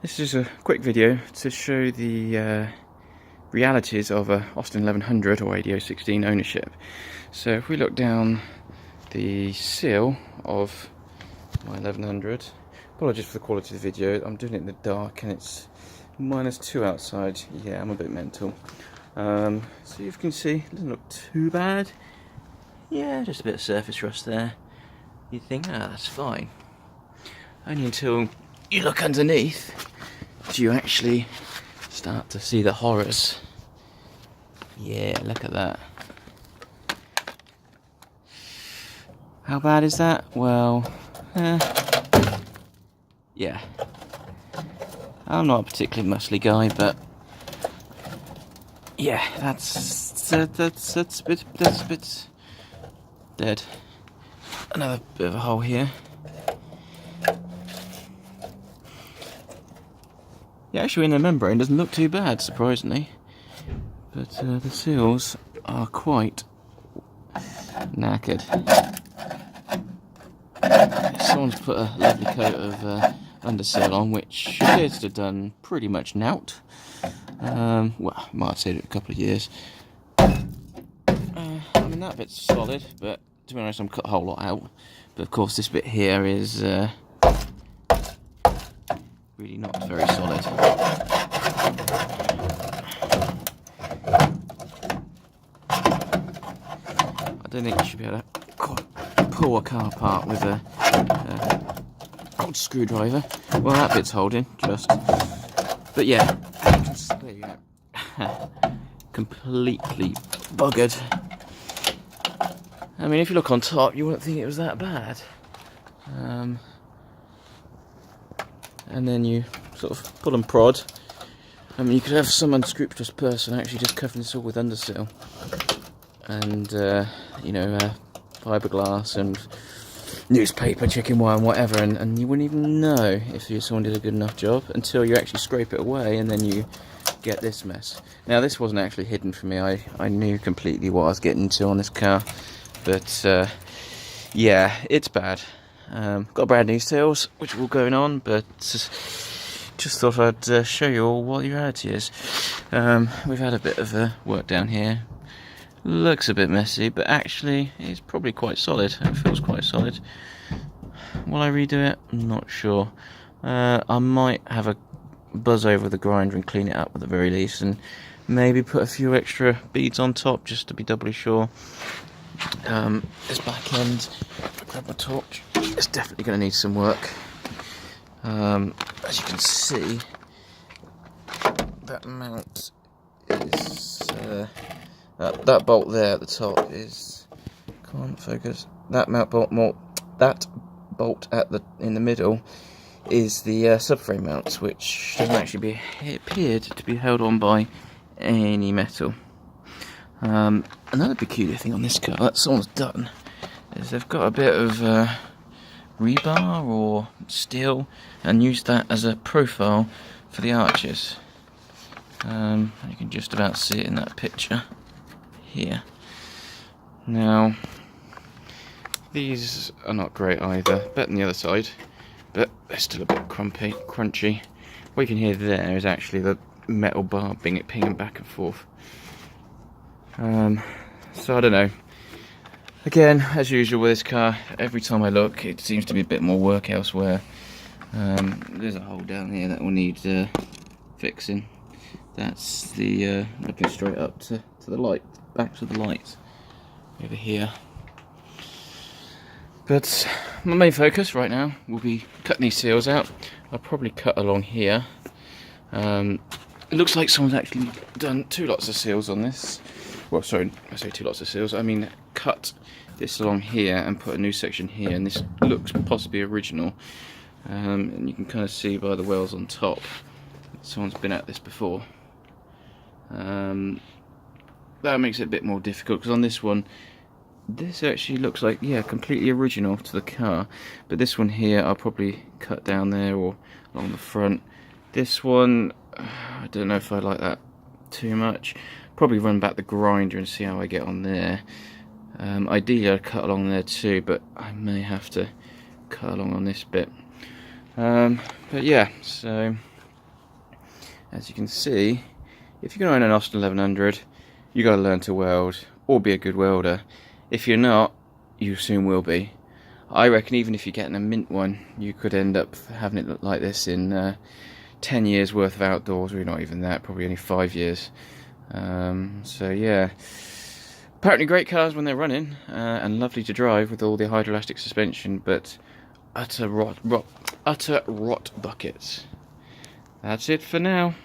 This is a quick video to show the realities of a Austin 1100 or AD016 ownership. So if we look down the sill of my 1100, apologies for the quality of the video, I'm doing it in the dark and it's -2 outside. Yeah, I'm a bit mental. So you can see, it doesn't look too bad. Yeah, just a bit of surface rust there. You'd think, that's fine. Only until you look underneath do you actually start to see the horrors. Yeah, look at that. How bad is that? Well, yeah. I'm not a particularly muscly guy, but yeah, that's a bit dead. Another bit of a hole here. Yeah, actually in the membrane doesn't look too bad, surprisingly. But the seals are quite knackered. Someone's put a lovely coat of undersill on, which appears to have done pretty much nout. Well, might have stayed it a couple of years. I mean, that bit's solid, but to be honest, I'm cut a whole lot out. But of course, this bit here is really not very solid. I don't think you should be able to pull a car apart with a old screwdriver. Well, that bit's holding, just. But yeah, there you go. Completely buggered. I mean, if you look on top, you wouldn't think it was that bad. And then you sort of pull and prod. I mean, you could have some unscrupulous person actually just covering this all with undersill. And, you know, fiberglass and newspaper, chicken wire and whatever, and you wouldn't even know if someone did a good enough job until you actually scrape it away and then you get this mess. Now, this wasn't actually hidden from me. I knew completely what I was getting into on this car. But, yeah, it's bad. Got brand new Sills, which are all going on, but just thought I'd show you all what the reality is. We've had a bit of work down here. Looks a bit messy, but actually it's probably quite solid. It feels quite solid. Will I redo it? I'm not sure. I might have a buzz over the grinder and clean it up at the very least, and maybe put a few extra beads on top just to be doubly sure. This back end, if I grab my torch, it's definitely going to need some work. As you can see, that mount is that bolt there at the top is, can't focus. That bolt in the middle is the subframe mounts, which doesn't actually appeared to be held on by any metal. Another peculiar thing on this car that someone's done is they've got a bit of rebar or steel and used that as a profile for the arches. You can just about see it in that picture here. Now, these are not great either, better than the other side, but they're still a bit crunchy. What you can hear there is actually the metal bar pinging back and forth. So I don't know. Again, as usual with this car, every time I look, it seems to be a bit more work elsewhere. There's a hole down here that will need fixing. That's the looking straight up to the light, back to the light over here. But my main focus right now will be cutting these seals out. I'll probably cut along here. It looks like someone's actually done 2 lots of seals on this. Well, sorry, I say 2 lots of seals. I mean, cut this along here and put a new section here, and this looks possibly original. And you can kind of see by the wells on top, someone's been at this before. That makes it a bit more difficult, because on this one, this actually looks like, yeah, completely original to the car. But this one here, I'll probably cut down there or along the front. This one, I don't know if I like that too much. Probably run back the grinder and see how I get on there. Ideally I'd cut along there too, but I may have to cut along on this bit. But yeah, so as you can see, if you're going to own an Austin 1100, you got to learn to weld or be a good welder. If you're not, you soon will be. I reckon even if you're getting a mint one, you could end up having it look like this in 10 years worth of outdoors, or not even that, probably only 5 years. So yeah, apparently great cars when they're running, and lovely to drive with all the hydroelastic suspension, but utter rot buckets. That's it for now.